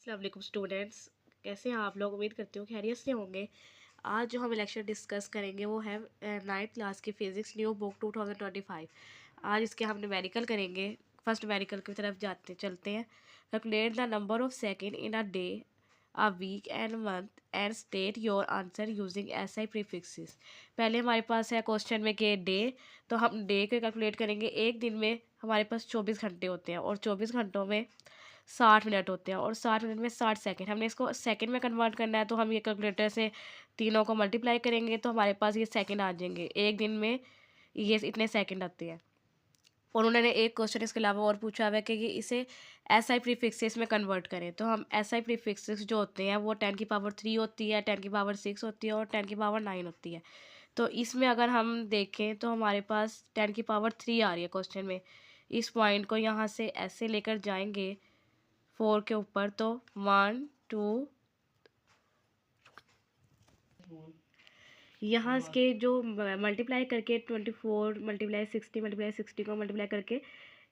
अस्सलाम वालेकुम स्टूडेंट्स, कैसे हैं आप लोग। उम्मीद करती हूँ खैरियत से होंगे। आज जो हम लेक्चर डिस्कस करेंगे वो है 9th क्लास की फ़िज़िक्स न्यू बुक 2025। आज इसके हम न्यूमेरिकल करेंगे। फर्स्ट न्यूमेरिकल की तरफ चलते हैं। Calculate the number of second in a day, a week and month and state your answer using SI prefixes. पहले हमारे पास है क्वेश्चन में कि डे, तो हम डे को कैलकुलेट करेंगे। एक दिन में हमारे पास 24 घंटे होते हैं और 24 घंटों में 60 मिनट होते हैं और 60 मिनट में 60 सेकंड। हमने इसको सेकंड में कन्वर्ट करना है, तो हम ये कैलकुलेटर से तीनों को मल्टीप्लाई करेंगे तो हमारे पास ये सेकंड आ जाएंगे। एक दिन में ये इतने सेकंड आते हैं। और उन्होंने एक क्वेश्चन इसके अलावा और पूछा हुआ है कि इसे SI प्रीफिक्सेस में कन्वर्ट करें। तो हम SI प्रीफिक्सेस जो होते हैं वो 10 की पावर 3 होती है, 10 की पावर 6 होती है और 10 की पावर 9 होती है। तो इसमें अगर हम देखें तो हमारे पास 10 की पावर 3 आ रही है क्वेश्चन में। इस पॉइंट को यहाँ से ऐसे लेकर जाएंगे 4 के ऊपर, तो 1 2 यहाँ के जो मल्टीप्लाई करके 24 मल्टीप्लाई 60 को मल्टीप्लाई करके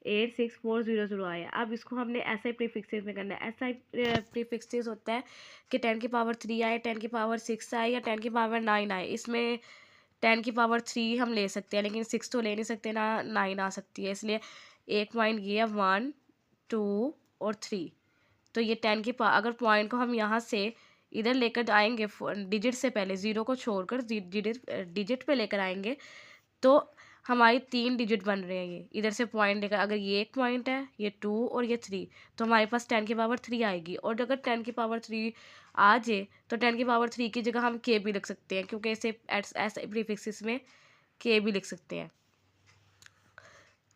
86400 आया। अब इसको हमने SI प्रीफिक्सेस में करना है। SI प्रीफिक्सेस होता है कि 10 की पावर 3 आए, 10 की पावर 6 आए या 10 की पावर 9 आए। इसमें 10 की पावर 3 हम ले सकते हैं, लेकिन 6 तो ले नहीं सकते ना, 9 आ सकती है। इसलिए एक पॉइंट ये है 1 2 और 3। तो ये 10 की अगर पॉइंट को हम यहाँ से इधर लेकर आएंगे, डिजिट से पहले ज़ीरो को छोड़कर डिजिट पे लेकर आएंगे, तो हमारी 3 डिजिट बन रहे हैं। ये इधर से पॉइंट लेकर, अगर ये एक पॉइंट है, ये 2 और ये 3, तो हमारे पास 10 की पावर 3 आएगी। और अगर 10 की पावर 3 आ जाए तो 10 की पावर 3 की जगह हम के भी लिख सकते हैं, क्योंकि इसे ऐसे प्रीफिक्सेस में के भी लिख सकते हैं।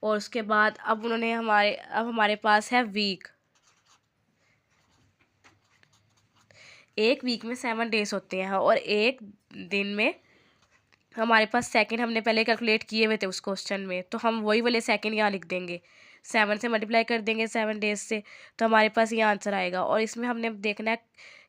और उसके बाद अब हमारे पास है वीक। एक वीक में 7 डेज होते हैं और एक दिन में हमारे पास सेकंड हमने पहले कैलकुलेट किए हुए थे उस क्वेश्चन में, तो हम वही वाले सेकंड यहाँ लिख देंगे। 7 से मल्टीप्लाई कर देंगे 7 डेज से, तो हमारे पास ये आंसर आएगा। और इसमें हमने देखना है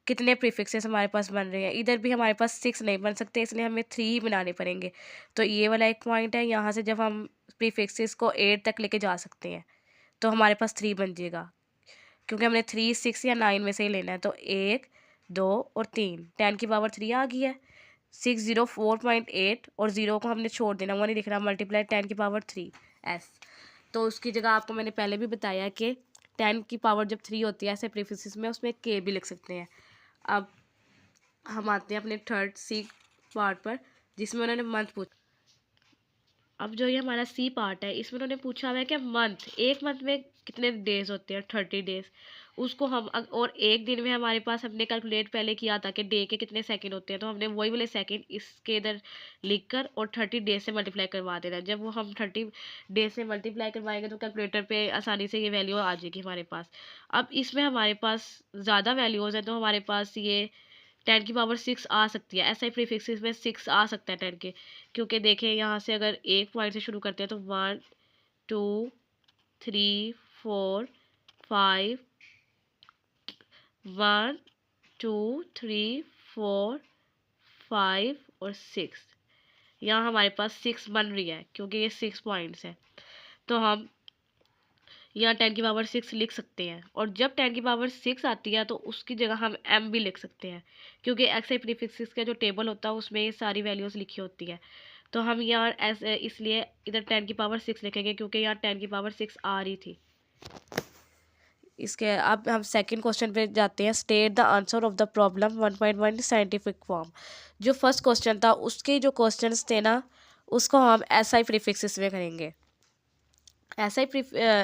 कितने प्रीफिक्सेस हमारे पास बन रहे हैं। इधर भी हमारे पास 6 नहीं बन सकते, इसलिए हमें 3 ही बनाने पड़ेंगे। तो ये वाला एक पॉइंट है, यहाँ से जब हम प्रीफिक्सेस को 8 तक लेके जा सकते हैं तो हमारे पास 3 बन जाएगा, क्योंकि हमने 3 6 या 9 में से ही लेना है। तो 1 2 और 3, 10 की पावर 3 आ गई है। 604.8 और 0 को हमने छोड़ देना, वो नहीं लिखना, मल्टीप्लाई 10 की पावर 3 S। तो उसकी जगह आपको मैंने पहले भी बताया कि 10 की पावर जब 3 होती है ऐसे प्रीफिक्सेस में, उसमें के भी लिख सकते हैं। अब हम आते हैं अपने थर्ड सी पार्ट पर, जिसमें उन्होंने मंथ पूछा। अब जो ये हमारा सी पार्ट है, इसमें उन्होंने पूछा हुआ है कि मंथ, एक मंथ में कितने डेज होते हैं, 30 डेज। उसको हम और एक दिन में हमारे पास हमने कैलकुलेट पहले किया था कि डे के कितने सेकंड होते हैं, तो हमने वही वाले सेकंड इसके इधर लिखकर और 30 डेज से मल्टीप्लाई करवा देना। जब वो हम 30 डेज से मल्टीप्लाई करवाएंगे तो कैलकुलेटर पे आसानी से ये वैल्यू आ जाएगी हमारे पास। अब इसमें हमारे पास ज़्यादा वैल्यूज़ हैं, तो हमारे पास ये 10 की पावर 6 आ सकती है। SI प्रीफिक्सेस में 6 आ सकता है 10 के, क्योंकि देखें यहाँ से अगर एक पॉइंट से शुरू करते हैं तो 1 2 3 4 5 1 2 3 4 5 और 6, यहाँ हमारे पास 6 बन रही है क्योंकि ये 6 पॉइंट्स हैं। तो हम यहाँ 10 की पावर 6 लिख सकते हैं। और जब 10 की पावर 6 आती है तो उसकी जगह हम m भी लिख सकते हैं, क्योंकि SI प्रीफिक्सेस का जो टेबल होता है उसमें ये सारी वैल्यूज़ लिखी होती है। तो हम यहाँ इसलिए इधर 10 की पावर 6 लिखेंगे, क्योंकि यहाँ 10 की पावर 6 आ रही थी। इसके अब हम सेकंड क्वेश्चन पे जाते हैं। State the answer of the problem 1.1 scientific form. जो फर्स्ट क्वेश्चन था उसके जो क्वेश्चंस थे ना, उसको हम SI प्रीफिक्सेस में करेंगे, SI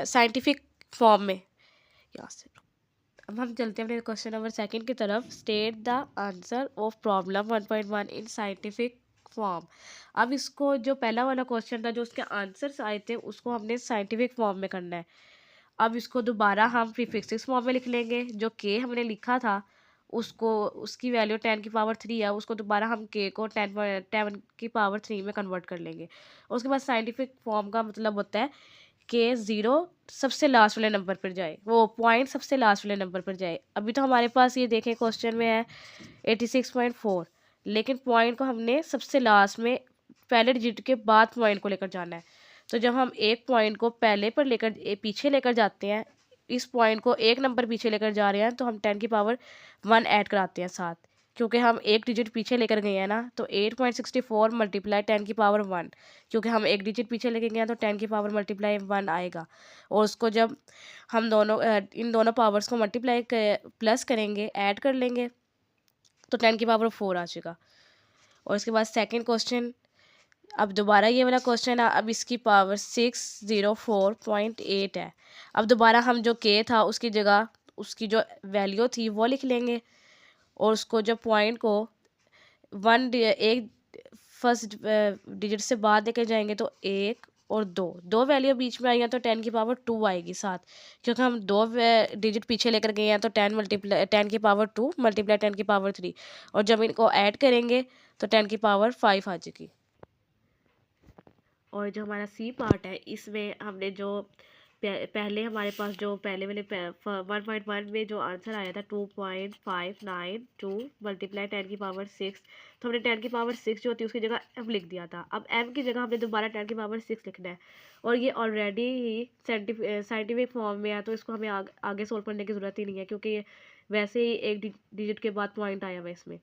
साइंटिफिक फॉर्म में। यहाँ से अब हम चलते हैं अपने क्वेश्चन नंबर सेकंड की तरफ। State the answer of problem 1.1 in scientific form. अब इसको जो पहला वाला क्वेश्चन था, जो उसके आंसर्स आए थे, उसको हमने साइंटिफिक फॉर्म में करना है। अब इसको दोबारा हम प्रीफिक्सेस फॉर्म में लिख लेंगे। जो के हमने लिखा था उसको, उसकी वैल्यू 10 की पावर 3 है, उसको दोबारा हम के को 10 की पावर 3 में कन्वर्ट कर लेंगे। उसके बाद साइंटिफिक फॉर्म का मतलब होता है कि 0 सबसे लास्ट वाले नंबर पर जाए, वो पॉइंट सबसे लास्ट वाले नंबर पर जाए। अभी तो हमारे पास ये देखें क्वेश्चन में है 86.4, लेकिन पॉइंट को हमने सबसे लास्ट में पहले डिजिट के बाद पॉइंट को लेकर जाना है। तो जब हम एक पॉइंट को पहले पर लेकर पीछे लेकर जाते हैं इस पॉइंट को एक नंबर पीछे लेकर जा रहे हैं तो हम 10 की पावर 1 ऐड कराते हैं साथ, क्योंकि हम एक डिजिट पीछे लेकर गए हैं ना, तो 8.64 मल्टीप्लाई 10 की पावर 1, क्योंकि हम एक डिजिट पीछे लेके गए हैं तो 10 की पावर मल्टीप्लाई 1 आएगा। और उसको जब हम दोनों इन दोनों पावर्स को मल्टीप्लाई प्लस करेंगे, ऐड कर लेंगे, तो 10 की पावर 4 आ जाएगा। और इसके बाद सेकेंड क्वेश्चन, अब दोबारा ये वाला क्वेश्चन है, अब इसकी पावर 604.8 है। अब दोबारा हम जो के था उसकी जगह उसकी जो वैल्यू थी वो लिख लेंगे, और उसको जब पॉइंट को एक फर्स्ट डिजिट से बाद लेके जाएंगे तो 1 और 2 वैल्यू बीच में आई हैं तो 10 की पावर 2 आएगी साथ, क्योंकि हम 2 डिजिट पीछे लेकर गए हैं तो 10 की पावर 2 मल्टीप्लाई 10 की पावर 3, और जब इनको ऐड करेंगे तो 10 की पावर 5 आ जाएगी। और जो हमारा सी पार्ट है इसमें हमने जो पहले हमारे पास जो पहले वाले 1.1 में जो आंसर आया था 2.592 मल्टीप्लाई 10 की पावर 6, तो हमने 10 की पावर 6 जो होती है उसकी जगह m लिख दिया था। अब m की जगह हमने दोबारा 10 की पावर 6 लिखना है, और ये ऑलरेडी ही साइंटिफिक फॉर्म में है तो इसको हमें आगे सोल्व करने की ज़रूरत ही नहीं है, क्योंकि ये वैसे ही एक डिजिट के बाद पॉइंट आया हुआ है इसमें,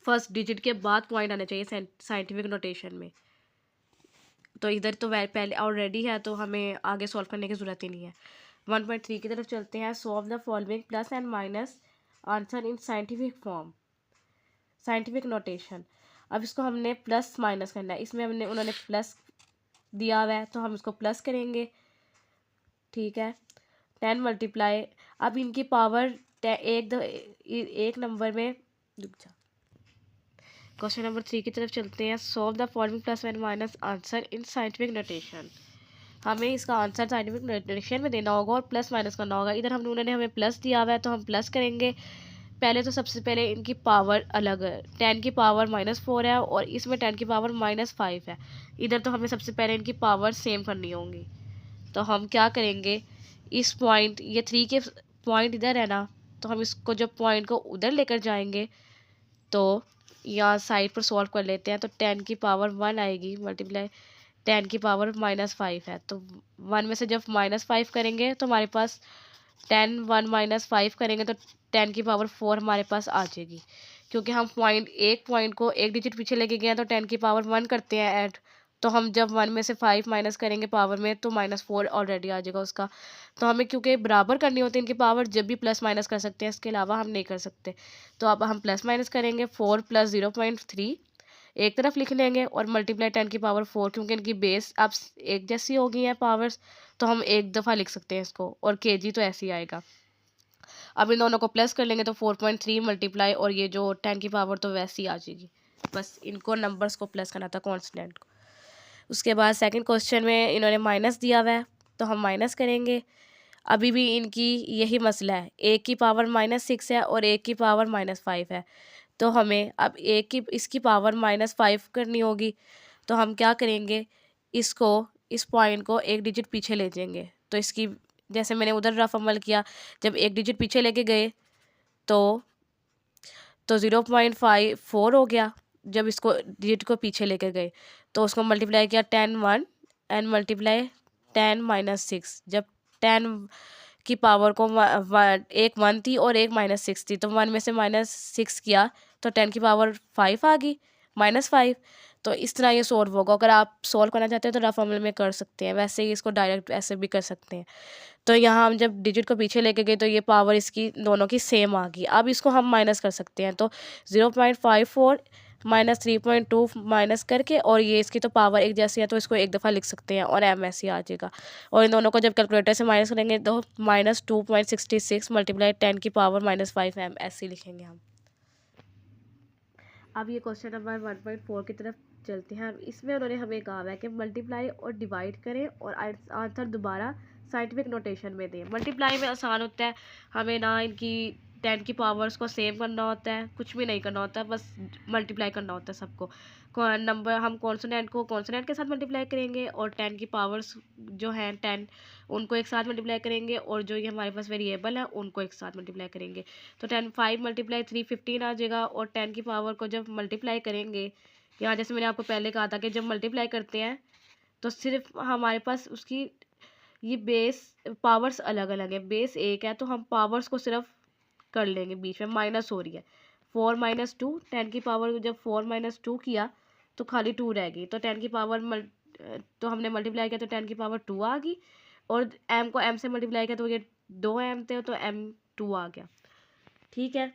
फर्स्ट डिजिट के बाद पॉइंट आना चाहिए साइंटिफिक नोटेशन में। तो इधर तो पहले ऑलरेडी है तो हमें आगे सॉल्व करने की ज़रूरत ही नहीं है। 1.3 की तरफ चलते हैं। Solve the following plus and minus answer in scientific form, scientific notation. अब इसको हमने प्लस माइनस करना है, इसमें उन्होंने प्लस दिया हुआ है तो हम इसको प्लस करेंगे, ठीक है। 10 मल्टीप्लाई, अब इनकी पावर एक नंबर में, रुक जा, क्वेश्चन नंबर 3 की तरफ चलते हैं। Solve the following plus and minus answer in scientific notation. हमें इसका आंसर साइंटिफिक नोटेशन में देना होगा और प्लस माइनस करना होगा। इधर उन्होंने हमें प्लस दिया हुआ है तो हम प्लस करेंगे। पहले तो सबसे पहले इनकी पावर अलग है, 10 की पावर -4 है और इसमें 10 की पावर -5 है। इधर तो हमें सबसे पहले इनकी पावर सेम करनी होंगी, तो हम क्या करेंगे, इस पॉइंट ये 3 के पॉइंट इधर है ना, तो हम इसको जब पॉइंट को उधर लेकर जाएंगे तो यहाँ साइड पर सॉल्व कर लेते हैं। तो 10 की पावर 1 आएगी मल्टीप्लाई 10 की पावर -5 है, तो 1 में से जब -5 करेंगे तो हमारे पास 10 1 -5 करेंगे तो 10 की पावर 4 हमारे पास आ जाएगी, क्योंकि हम एक पॉइंट को एक डिजिट पीछे लेके गए हैं तो 10 की पावर 1 करते हैं ऐड, तो हम जब 1 में से 5 माइनस करेंगे पावर में तो -4 ऑलरेडी आ जाएगा उसका। तो हमें क्योंकि बराबर करनी होती है इनकी पावर, जब भी प्लस माइनस कर सकते हैं, इसके अलावा हम नहीं कर सकते। तो अब हम प्लस माइनस करेंगे, 4 + 0.3 एक तरफ लिख लेंगे और मल्टीप्लाई 10 की पावर 4, क्योंकि इनकी बेस अब एक जैसी हो गई है पावर्स, तो हम एक दफ़ा लिख सकते हैं इसको, और केजी तो ऐसे ही आएगा। अब इन दोनों को प्लस कर लेंगे तो 4.3 मल्टीप्लाई, और ये जो 10 की पावर तो वैसी आ जाएगी। बस इनको नंबर्स को प्लस करना था, कॉन्स्टेंट को। उसके बाद सेकंड क्वेश्चन में इन्होंने माइनस दिया हुआ है तो हम माइनस करेंगे। अभी भी इनकी यही मसला है, एक की पावर -6 है और एक की पावर -5 है, तो हमें अब इसकी पावर -5 करनी होगी। तो हम क्या करेंगे, इस पॉइंट को एक डिजिट पीछे ले जाएंगे। तो इसकी जैसे मैंने उधर रफ अमल किया, जब एक डिजिट पीछे लेके गए तो 0.54 हो गया। जब इसको डिजिट को पीछे लेकर गए तो उसको मल्टीप्लाई किया 10 1 एंड मल्टीप्लाई 10 -6। जब 10 की पावर को एक 1 थी और एक -6 थी, तो 1 में से -6 किया तो 10 की पावर 5 आ गई, -5। तो इस तरह ये सॉल्व होगा। अगर आप सॉल्व करना चाहते हैं तो रफ अमल में कर सकते हैं, वैसे ही इसको डायरेक्ट ऐसे भी कर सकते हैं। तो यहाँ हम जब डिजिट को पीछे लेके गए तो ये पावर इसकी दोनों की सेम आ गई। अब इसको हम माइनस कर सकते हैं, तो 0.54 -3.2 माइनस करके, और ये इसकी तो पावर एक जैसी है तो इसको एक दफ़ा लिख सकते हैं और एम ऐसे आ जाएगा। और इन दोनों को जब कैलकुलेटर से माइनस करेंगे तो -2.66 मल्टीप्लाई 10 की पावर -5 एम ऐसे लिखेंगे हम। अब ये क्वेश्चन नंबर 1.4 की तरफ चलते हैं। इसमें उन्होंने हमें कहा है कि मल्टीप्लाई और डिवाइड करें और आंसर दोबारा साइंटिफिक नोटेशन में दें। मल्टीप्लाई में आसान होता है, हमें ना इनकी 10 की पावर्स को सेम करना होता है, कुछ भी नहीं करना होता है, बस मल्टीप्लाई करना होता है सबको। नंबर हम कॉन्सोनेंट को कॉन्सोनेंट के साथ मल्टीप्लाई करेंगे और 10 की पावर्स जो हैं 10 उनको एक साथ मल्टीप्लाई करेंगे, और जो ये हमारे पास वेरिएबल है उनको एक साथ मल्टीप्लाई करेंगे। तो 5 × 3 15 आ जाएगा, और 10 की पावर को जब मल्टीप्लाई करेंगे, यहाँ जैसे मैंने आपको पहले कहा था कि जब मल्टीप्लाई करते हैं तो सिर्फ हमारे पास उसकी ये बेस पावर्स अलग अलग है, बेस एक है तो हम पावर्स को सिर्फ कर लेंगे, बीच में माइनस हो रही है 4 माइनस 2, 10 की पावर जब 4 माइनस 2 किया तो खाली 2 रह गई, तो 10 की पावर तो हमने मल्टीप्लाई किया तो 10 की पावर 2 आ गई, और m को m से मल्टीप्लाई किया तो ये 2m थे तो m2 आ गया। ठीक है,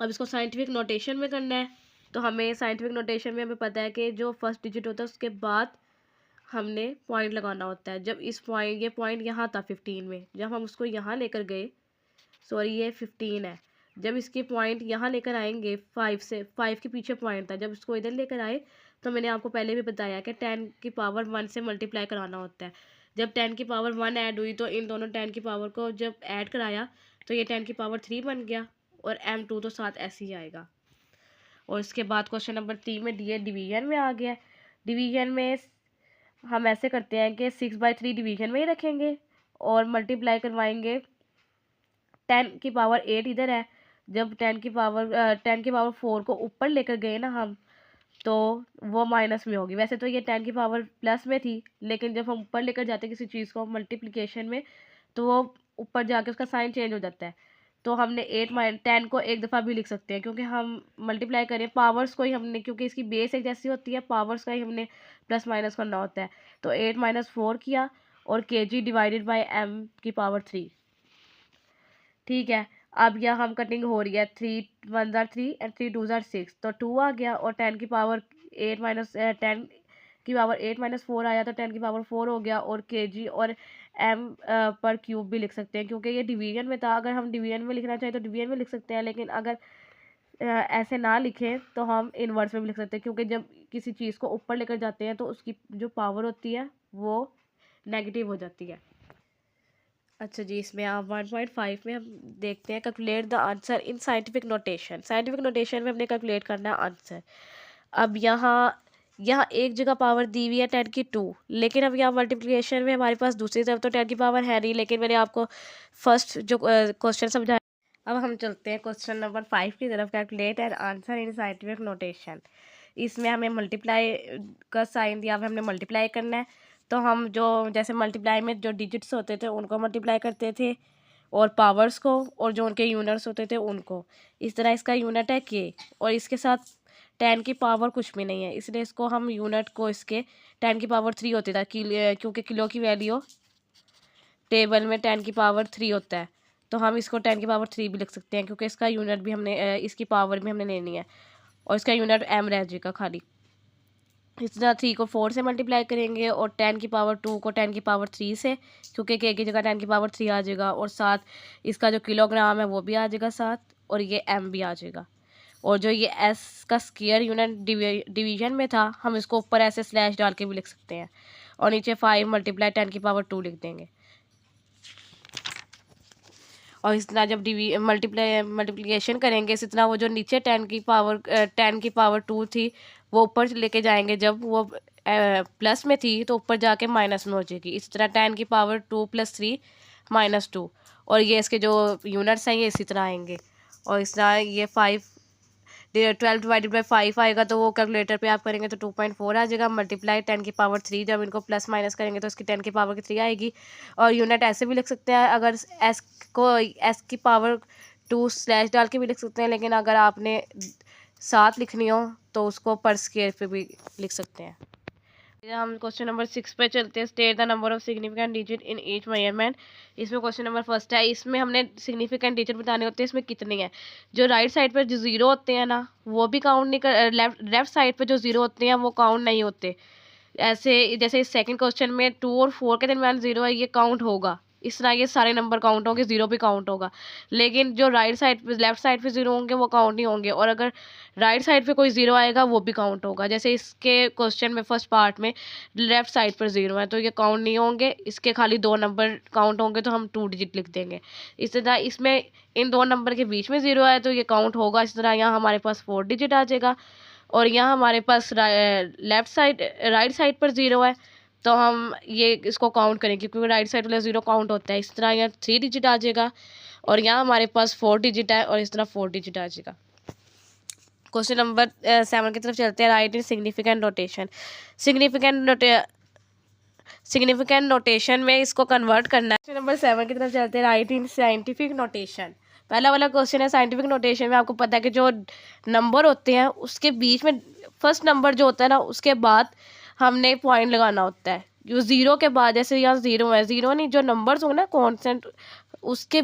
अब इसको साइंटिफिक नोटेशन में करना है, तो हमें साइंटिफिक नोटेशन में हमें पता है कि जो फर्स्ट डिजिट होता है उसके बाद हमने पॉइंट लगाना होता है। जब इस पॉइंट, ये पॉइंट यहाँ था 15 में, जब हम उसको यहाँ लेकर गए, सॉरी ये 15 है, जब इसके पॉइंट यहाँ लेकर आएंगे 5 के पीछे पॉइंट था, जब इसको इधर लेकर आए तो मैंने आपको पहले भी बताया कि 10 की पावर 1 से मल्टीप्लाई कराना होता है। जब 10 की पावर 1 ऐड हुई तो इन दोनों 10 की पावर को जब ऐड कराया तो ये 10 की पावर 3 बन गया, और m2 तो साथ ऐसे ही आएगा। और इसके बाद क्वेश्चन नंबर 3 में दिए डिवीजन में आ गया। डिवीजन में हम ऐसे करते हैं कि 6/3 डिवीजन में ही रखेंगे और मल्टीप्लाई करवाएंगे 10 की पावर 8 इधर है, जब 10 की पावर 4 को ऊपर लेकर गए ना हम, तो वो माइनस में होगी। वैसे तो ये 10 की पावर प्लस में थी, लेकिन जब हम ऊपर लेकर जाते हैं किसी चीज़ को मल्टीप्लिकेशन में, तो वो ऊपर जाके उसका साइन चेंज हो जाता है। तो हमने 10 को एक दफ़ा भी लिख सकते हैं, क्योंकि हम मल्टीप्लाई करें पावर्स को ही हमने, क्योंकि इसकी बेस एक जैसी होती है, पावर्स का ही हमने प्लस माइनस करना होता है। तो 8 - 4 किया और kg डिवाइडेड बाई m की पावर 3। ठीक है, अब यह हम कटिंग हो रही है, 3 1 ज़ार 3 एंड 3 2 ज़ार 6, तो 2 आ गया, और 10 की पावर 10 की पावर 8 - 4 आया तो 10 की पावर 4 हो गया, और kg और m पर क्यूब भी लिख सकते हैं, क्योंकि ये डिवीजन में था। अगर हम डिवीजन में लिखना चाहें तो डिवीजन में लिख सकते हैं, लेकिन अगर ऐसे ना लिखें तो हम इन्वर्स में भी लिख सकते हैं, क्योंकि जब किसी चीज़ को ऊपर लेकर जाते हैं तो उसकी जो पावर होती है वो नेगेटिव हो जाती है। अच्छा जी, इसमें आप 1.5 में हम देखते हैं calculate the answer in scientific notation. Scientific notation में हमने कैलकुलेट करना है आंसर। अब यहाँ एक जगह पावर दी हुई है 10 की 2, लेकिन अब यहाँ मल्टीप्लिकेशन में हमारे पास दूसरी तरफ तो 10 की पावर है नहीं, लेकिन मैंने आपको फर्स्ट जो क्वेश्चन समझाया। अब हम चलते हैं क्वेश्चन नंबर 5 की तरफ, calculate and answer in scientific notation. इसमें हमें मल्टीप्लाई का साइन दिया, हमने मल्टीप्लाई करना है, तो हम जो जैसे मल्टीप्लाई में जो डिजिट्स होते थे उनको मल्टीप्लाई करते थे, और पावर्स को, और जो उनके यूनिट्स होते थे उनको। इस तरह इसका यूनिट है के, और इसके साथ 10 की पावर कुछ भी नहीं है, इसलिए इसको हम यूनिट को इसके 10 की पावर 3 होती था, क्योंकि किलो की वैल्यू टेबल में 10 की पावर 3 होता है, तो हम इसको 10 की पावर 3 भी लिख सकते हैं, क्योंकि इसका यूनिट भी हमने इसकी पावर भी हमने लेनी है, और इसका यूनिट m रह जाएगा खाली। इस तरह 3 को 4 से मल्टीप्लाई करेंगे, और 10 की पावर 2 को 10 की पावर 3 से, क्योंकि के की जगह 10 की पावर 3 आ जाएगा, और साथ इसका जो किलोग्राम है वो भी आ जाएगा साथ, और ये m भी आ जाएगा। और जो ये s का स्क्वायर यूनिट डिवीजन में था, हम इसको ऊपर ऐसे स्लैश डाल के भी लिख सकते हैं, और नीचे 5 × 10 की पावर 2 लिख देंगे। और इस तरह जब मल्टीप्लिकेशन करेंगे, इस तरह वो जो नीचे 10 की पावर 2 थी वो ऊपर लेके जाएंगे, जब वो प्लस में थी तो ऊपर जाके माइनस में हो जाएगी। इस तरह 10 की पावर 2 + 3 - 2, और ये इसके जो यूनिट्स हैं ये इसी तरह आएंगे। और इस तरह ये 12 डिवाइडेड बाई 5 आएगा, तो वो कैलकुलेटर पे आप करेंगे तो 2.4 आ जाएगा, मल्टीप्लाई 10 की पावर 3, जब इनको प्लस माइनस करेंगे तो इसकी 10 की पावर 3 आएगी। और यूनिट ऐसे भी लिख सकते हैं, अगर एस की पावर 2 स्लैश डाल के भी लिख सकते हैं, लेकिन अगर आपने साथ लिखनी हो तो उसको पर स्क्वायर पे भी लिख सकते हैं। हम क्वेश्चन नंबर 6 पे चलते हैं, state the number of significant digit in each measurement. इसमें क्वेश्चन नंबर फर्स्ट है, इसमें हमने सिग्निफिकेंट डिजिट बताने होते हैं, इसमें कितनी है। जो राइट साइड पर जो ज़ीरो होते हैं ना, वो भी काउंट नहीं कर, लेफ्ट साइड पर जो ज़ीरो होते हैं वो काउंट नहीं होते। ऐसे जैसे इस सेकंड क्वेश्चन में 2 और 4 के दरमियान 0 है, ये काउंट होगा। इस तरह ये सारे नंबर काउंट होंगे, 0 भी काउंट होगा। लेकिन जो राइट साइड पे, लेफ्ट साइड पे 0 होंगे वो काउंट नहीं होंगे, और अगर राइट साइड पे कोई 0 आएगा वो भी काउंट होगा। जैसे इसके क्वेश्चन में फर्स्ट पार्ट में लेफ्ट साइड पर 0 है तो ये काउंट नहीं होंगे, इसके खाली 2 नंबर काउंट होंगे, तो हम 2 डिजिट लिख देंगे। इस तरह इसमें इन 2 नंबर के बीच में 0 है तो ये काउंट होगा। इस तरह यहाँ हमारे पास 4 डिजिट आ जाएगा, और यहाँ हमारे पास राइट साइड पर 0 है तो हम ये इसको काउंट करेंगे, क्योंकि राइट साइड वाला 0 काउंट होता है। इस तरह यहाँ 3 डिजिट आ जाएगा, और यहाँ हमारे पास 4 डिजिट है, और इस तरह 4 डिजिट आ जाएगा। क्वेश्चन नंबर 7 की तरफ चलते हैं, राइट इन सिग्निफिकेंट नोटेशन। सिग्निफिकेंट नोटेशन में इसको कन्वर्ट करना है। क्वेश्चन नंबर 7 की तरफ चलते हैं। Right in scientific notation. पहला वाला क्वेश्चन है साइंटिफिक नोटेशन में। आपको पता है कि जो नंबर होते हैं उसके बीच में फर्स्ट नंबर जो होता है ना, उसके बाद हमने पॉइंट लगाना होता है। जो ज़ीरो के बाद, जैसे यहाँ ज़ीरो है, ज़ीरो नहीं, जो नंबर्स होंगे ना कॉन्स्टेंट, उसके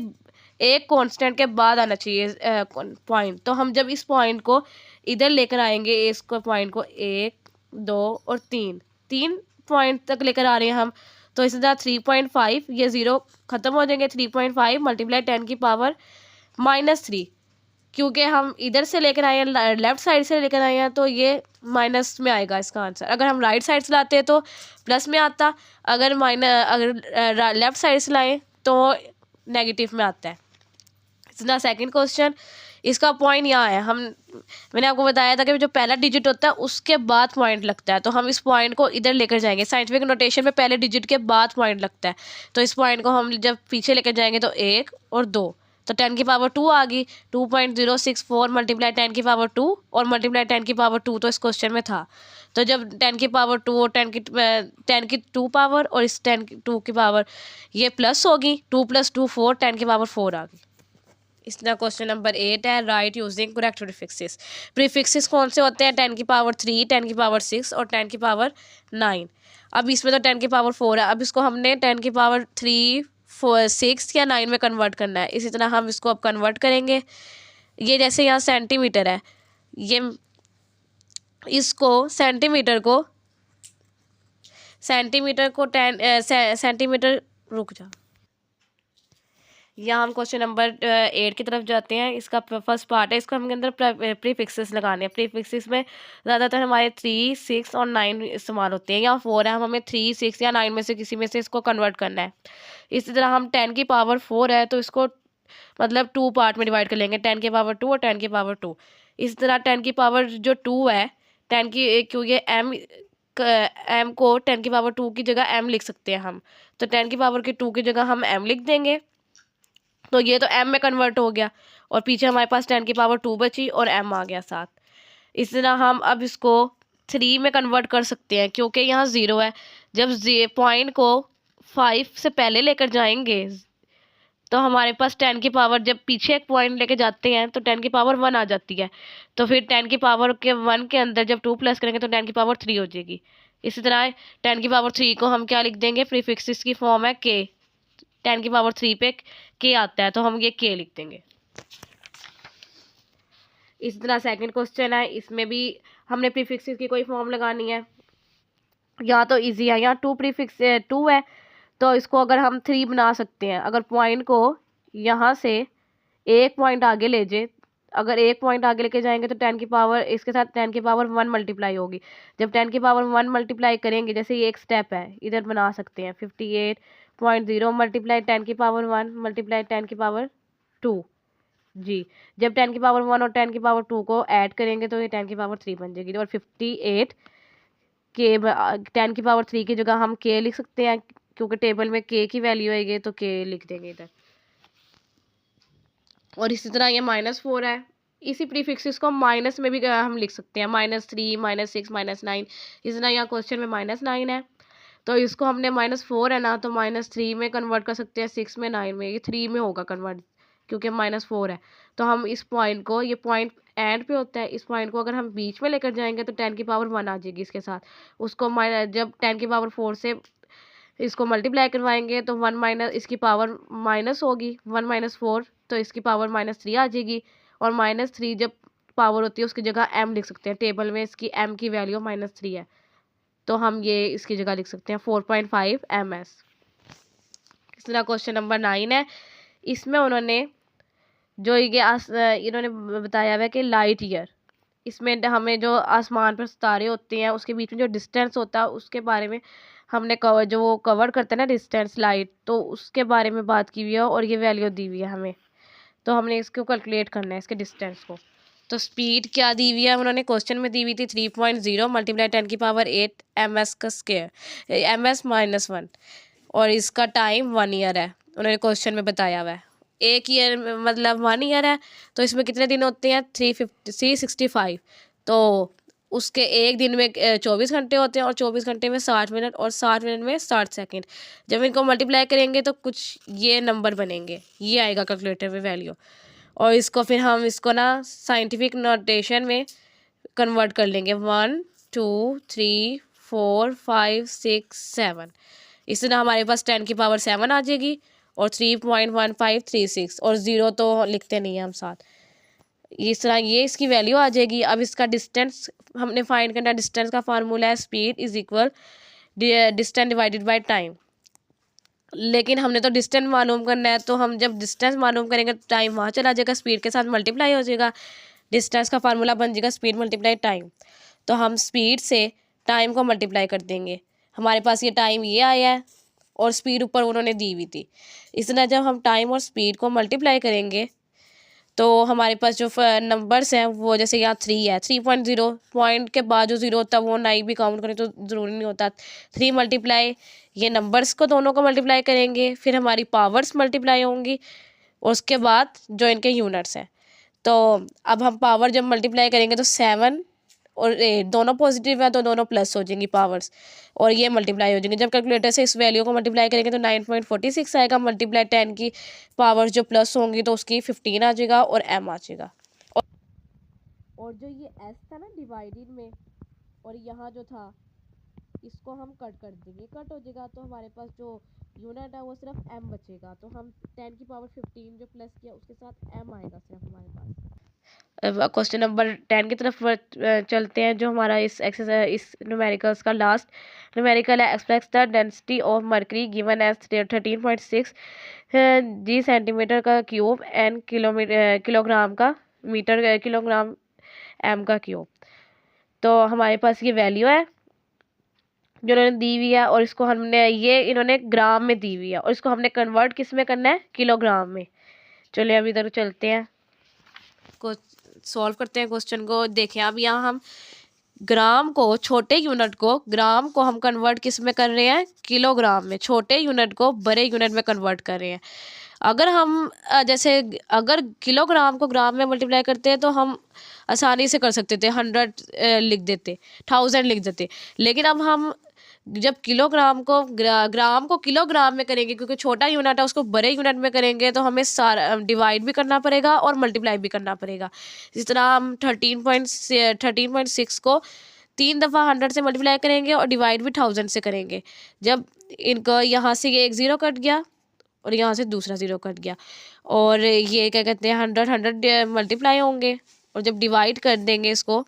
एक कांस्टेंट के बाद आना चाहिए पॉइंट। तो हम जब इस पॉइंट को इधर लेकर आएंगे, इसको पॉइंट को 1 2 और 3 पॉइंट तक लेकर आ रहे हैं हम, तो इसी तरह 3.5, ये ज़ीरो ख़त्म हो जाएंगे। 3.5 मल्टीप्लाई 10 की पावर -3, क्योंकि हम इधर से लेकर आए हैं, लेफ्ट साइड से लेकर आए हैं, तो ये माइनस में आएगा इसका आंसर। अगर हम राइट साइड से लाते हैं तो प्लस में आता, अगर लेफ्ट साइड से लाएं तो नेगेटिव में आता है। इसका सेकंड क्वेश्चन, इसका पॉइंट यहाँ है। मैंने आपको बताया था कि जो पहला डिजिट होता है उसके बाद पॉइंट लगता है, तो हम इस पॉइंट को इधर लेकर जाएंगे। साइंटिफिक नोटेशन में पहले डिजिट के बाद पॉइंट लगता है, तो इस पॉइंट को हम जब पीछे लेकर जाएंगे तो 1 और 2, तो 10 की पावर 2 आ गई। 2.064 मल्टीप्लाई 10 की पावर 2 और मल्टीप्लाई 10 की पावर 2 तो इस क्वेश्चन में था। तो जब 10 की पावर 2 और 10 की 2 पावर और इस 10 की 2 की पावर ये प्लस होगी, 2 + 2 4, 10 की पावर 4 आ गई। इसका क्वेश्चन नंबर 8 है। Right using correct prefixes. Prefixes कौन से होते हैं? 10 की पावर 3, 10 की पावर 6 और 10 की पावर 9। अब इसमें तो 10 की पावर 4 है, अब इसको हमने 10 की पावर 3, 4, 6 या 9 में कन्वर्ट करना है। इसी तरह हम इसको अब कन्वर्ट करेंगे। ये जैसे यहाँ सेंटीमीटर है, ये इसको सेंटीमीटर को 10 सेंटीमीटर, रुक जा, यहाँ हम क्वेश्चन नंबर 8 की तरफ जाते हैं। इसका फर्स्ट पार्ट है, इसको हम के अंदर प्रीफिक्सेस लगाने हैं। प्रीफिक्सेस में ज़्यादातर हमारे 3, 6 और 9 इस्तेमाल होते हैं। यहाँ 4 है, हम हमें 3, 6 या 9 में से किसी में से इसको कन्वर्ट करना है। इसी तरह हम 10 की पावर 4 है, तो इसको मतलब 2 पार्ट में डिवाइड कर लेंगे, 10 की पावर 2 और 10 की पावर 2। इसी तरह 10 की पावर जो 2 है, 10 की, क्योंकि एम को 10 की पावर 2 की जगह एम लिख सकते हैं हम, तो 10 की पावर की 2 की जगह हम एम लिख देंगे, तो ये तो एम में कन्वर्ट हो गया। और पीछे हमारे पास 10 की पावर 2 बची और एम आ गया साथ। इस तरह हम अब इसको 3 में कन्वर्ट कर सकते हैं, क्योंकि यहाँ 0 है। जब पॉइंट को 5 से पहले लेकर जाएंगे तो हमारे पास 10 की पावर, जब पीछे एक पॉइंट लेके जाते हैं तो 10 की पावर 1 आ जाती है। तो फिर 10 की पावर के 1 के अंदर जब 2 प्लस करेंगे तो 10 की पावर 3 हो जाएगी। इसी तरह 10 की पावर 3 को हम क्या लिख देंगे? प्रीफिक्सेस की फॉर्म है के। 10 की पावर 3 पे के आता है, तो हम ये के लिख देंगे। इसी तरह सेकंड क्वेश्चन है, इसमें भी हमने प्रीफिक्सेस की कोई फॉर्म लगानी है। यहाँ तो इजी है, यहाँ 2 प्रीफिक्स 2 है, तो इसको अगर हम 3 बना सकते हैं। अगर पॉइंट को यहाँ से एक पॉइंट आगे ले जाए, अगर एक पॉइंट आगे लेके जाएंगे तो 10 की पावर, इसके साथ 10 की पावर 1 मल्टीप्लाई होगी। जब 10 की पावर 1 मल्टीप्लाई करेंगे, जैसे ये एक स्टेप है, इधर बना सकते हैं 58.0 मल्टीप्लाई 10 की पावर 1 मल्टीप्लाई 10 की पावर 2 जी। जब 10 की पावर 1 और 10 की पावर 2 को ऐड करेंगे तो ये 10 की पावर 3 बन जाएगी। और 58 के 10 की पावर 3 की जगह हम के लिख सकते हैं, क्योंकि टेबल में के की वैल्यू आएगी, तो के लिख देंगे इधर। और इसी तरह ये -4 है, इसी प्रीफिक्सेस को माइनस में भी हम लिख सकते हैं, -3, -6, -9। इस तरह यहाँ क्वेश्चन में -9 है, तो इसको हमने -4 है ना, तो -3 में कन्वर्ट कर सकते हैं, 6 में, 9 में। ये 3 में होगा कन्वर्ट, क्योंकि -4 है। तो हम इस पॉइंट को, ये पॉइंट एंड पे होता है, इस पॉइंट को अगर हम बीच में लेकर जाएंगे तो 10 की पावर 1 आ जाएगी इसके साथ। उसको जब 10 की पावर 4 से इसको मल्टीप्लाई करवाएंगे तो 1 माइनस, इसकी पावर माइनस होगी, 1 - 4, तो इसकी पावर -3 आ जाएगी। और -3 जब पावर होती है उसकी जगह m लिख सकते हैं। टेबल में इसकी m की वैल्यू -3 है, तो हम ये इसकी जगह लिख सकते हैं 4.5 ms। इस तरह क्वेश्चन नंबर 9 है, इसमें उन्होंने जो इन्होंने बताया हुआ है कि लाइट ईयर, इसमें हमें जो आसमान पर सितारे होते हैं उसके बीच में जो डिस्टेंस होता है उसके बारे में हमने कवर करते हैं ना डिस्टेंस लाइट, तो उसके बारे में बात की हुई है। और ये वैल्यू दी हुई है हमें, तो हमने इसको कैलकुलेट करना है, इसके डिस्टेंस को। तो स्पीड क्या दी हुई है उन्होंने? क्वेश्चन में दी हुई थी 3.0 मल्टीप्लाई 10 की पावर 8 ms का स्क्वायर, ms -1। और इसका टाइम 1 ईयर है, उन्होंने क्वेश्चन में बताया हुआ है। एक ईयर मतलब 1 ईयर है, तो इसमें कितने दिन होते हैं? 365। तो उसके एक दिन में 24 घंटे होते हैं और 24 घंटे में 60 मिनट और 60 मिनट में 60 सेकंड। जब इनको मल्टीप्लाई करेंगे तो कुछ ये नंबर बनेंगे, ये आएगा कैलकुलेटर में वैल्यू। और इसको फिर हम इसको ना साइंटिफिक नोटेशन में कन्वर्ट कर लेंगे 1 2 3 4 5 6 7। इससे ना हमारे पास 10 की पावर 7 आ जाएगी और 3.1536 और 0 तो लिखते नहीं हैं हम साथ। इस तरह ये इसकी वैल्यू आ जाएगी। अब इसका डिस्टेंस हमने फाइंड करना। डिस्टेंस का फार्मूला है speed is equal distance divided by time. लेकिन हमने तो डिस्टेंस मालूम करना है, तो हम जब डिस्टेंस मालूम करेंगे तो टाइम वहाँ चला जाएगा, स्पीड के साथ मल्टीप्लाई हो जाएगा। डिस्टेंस का फार्मूला बन जाएगा स्पीड मल्टीप्लाई टाइम। तो हम स्पीड से टाइम को मल्टीप्लाई कर देंगे। हमारे पास ये टाइम ये आया है और स्पीड ऊपर उन्होंने दी हुई थी। इस तरह जब हम टाइम और स्पीड को मल्टीप्लाई करेंगे तो हमारे पास जो नंबर्स हैं वो, जैसे यहाँ 3 है, 3.0 पॉइंट के बाद जो 0 होता है वो 9 भी काउंट करें तो ज़रूरी नहीं होता। 3 मल्टीप्लाई ये नंबर्स को दोनों को मल्टीप्लाई करेंगे, फिर हमारी पावर्स मल्टीप्लाई होंगी और उसके बाद जो इनके यूनिट्स हैं। तो अब हम पावर जब मल्टीप्लाई करेंगे तो 7 और 8 दोनों पॉजिटिव है तो दोनों प्लस हो जाएंगी पावर्स और ये मल्टीप्लाई हो जाएंगे। जब कैलकुलेटर से इस वैल्यू को मल्टीप्लाई करेंगे तो 9.46 आएगा। मल्टीप्लाई 10 की पावर्स जो प्लस होंगी तो उसकी 15 आ जाएगा और m आ जाएगा। और जो ये s था ना डिवाइडेड में और यहाँ जो था इसको हम कट कर देंगे, कट हो जाएगा तो हमारे पास जो यूनिट है वो सिर्फ m बचेगा। तो हम 10 की पावर 15 जो प्लस किया उसके साथ m आएगा सिर्फ हमारे पास। क्वेश्चन नंबर 10 की तरफ चलते हैं। जो हमारा इस एक्सरसाइज इस न्यूमेरिकल्स का लास्ट न्यूमेरिकल है, express the density of mercury given as 13.6 g centimetre का क्यूब एन किलोग्राम का मीटर किलोग्राम एम का क्यूब। तो हमारे पास ये वैल्यू है जो इन्होंने दी हुई है और इसको हमने ये इन्होंने ग्राम में दी हुई है और इसको हमने कन्वर्ट किस में करना है, किलोग्राम में। चलिए अभी इधर चलते हैं, को सॉल्व करते हैं क्वेश्चन को। देखें अब यहाँ हम ग्राम को, छोटे यूनिट को, ग्राम को हम कन्वर्ट किस में कर रहे हैं, किलोग्राम में। छोटे यूनिट को बड़े यूनिट में कन्वर्ट कर रहे हैं। अगर हम जैसे अगर किलोग्राम को ग्राम में मल्टीप्लाई करते हैं तो हम आसानी से कर सकते थे, 100 लिख देते, 1000 लिख देते। लेकिन अब हम जब किलोग्राम को ग्राम को किलोग्राम में करेंगे, क्योंकि छोटा यूनिट है उसको बड़े यूनिट में करेंगे तो हमें सारा डिवाइड भी करना पड़ेगा और मल्टीप्लाई भी करना पड़ेगा। इस तरह हम 13.6 को 3 दफ़ा 100 से मल्टीप्लाई करेंगे और डिवाइड भी 1000 से करेंगे। जब इनको यहाँ से ये एक ज़ीरो कट गया और यहाँ से दूसरा ज़ीरो कट गया और ये क्या कहते हैं 100 मल्टीप्लाई होंगे और जब डिवाइड कर देंगे इसको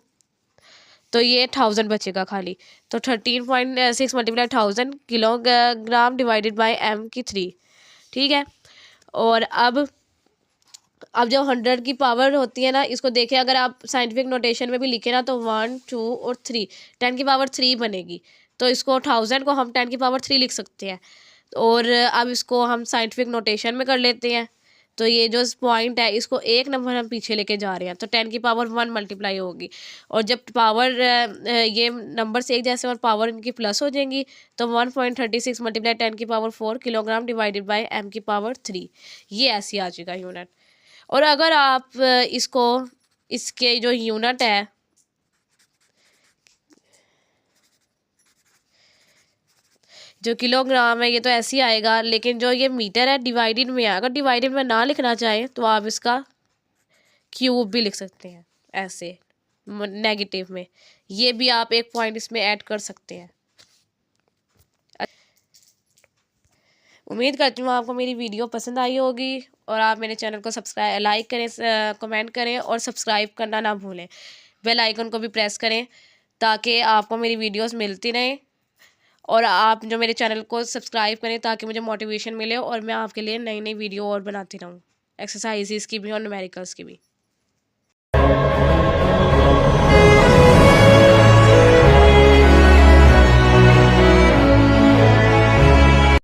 तो ये 1000 बचेगा खाली। तो 13.6 multiply 1000 kilogram divided by m की 3, ठीक है। और अब जब 100 की पावर होती है ना, इसको देखें अगर आप साइंटिफिक नोटेशन में भी लिखे ना तो 1 2 और 3, 10 की पावर 3 बनेगी। तो इसको 1000 को हम 10 की पावर 3 लिख सकते हैं। और अब इसको हम साइंटिफिक नोटेशन में कर लेते हैं। तो ये जो पॉइंट है इसको एक नंबर हम पीछे लेके जा रहे हैं तो 10 की पावर 1 मल्टीप्लाई होगी और जब पावर ये नंबर से एक जैसे और पावर इनकी प्लस हो जाएंगी तो 1.36 मल्टीप्लाई 10 की power 4 kilogram divided by m की पावर 3, ये ऐसी आ जाएगा यूनिट। और अगर आप इसको इसके जो यूनिट है जो किलोग्राम है ये तो ऐसे ही आएगा, लेकिन जो ये मीटर है डिवाइडेड में है। अगर डिवाइडेड में ना लिखना चाहें तो आप इसका क्यूब भी लिख सकते हैं ऐसे नेगेटिव में। ये भी आप एक पॉइंट इसमें ऐड कर सकते हैं। उम्मीद करती हूँ आपको मेरी वीडियो पसंद आई होगी और आप मेरे चैनल को सब्सक्राइब लाइक करें, कमेंट करें और सब्सक्राइब करना ना भूलें। बेल आइकन को भी प्रेस करें ताकि आपको मेरी वीडियोस मिलती रहें और आप जो मेरे चैनल को सब्सक्राइब करें ताकि मुझे मोटिवेशन मिले और मैं आपके लिए नई नई वीडियो और बनाती रहूँ, एक्सरसाइजेस की भी और न्यूमेरिकल्स की भी।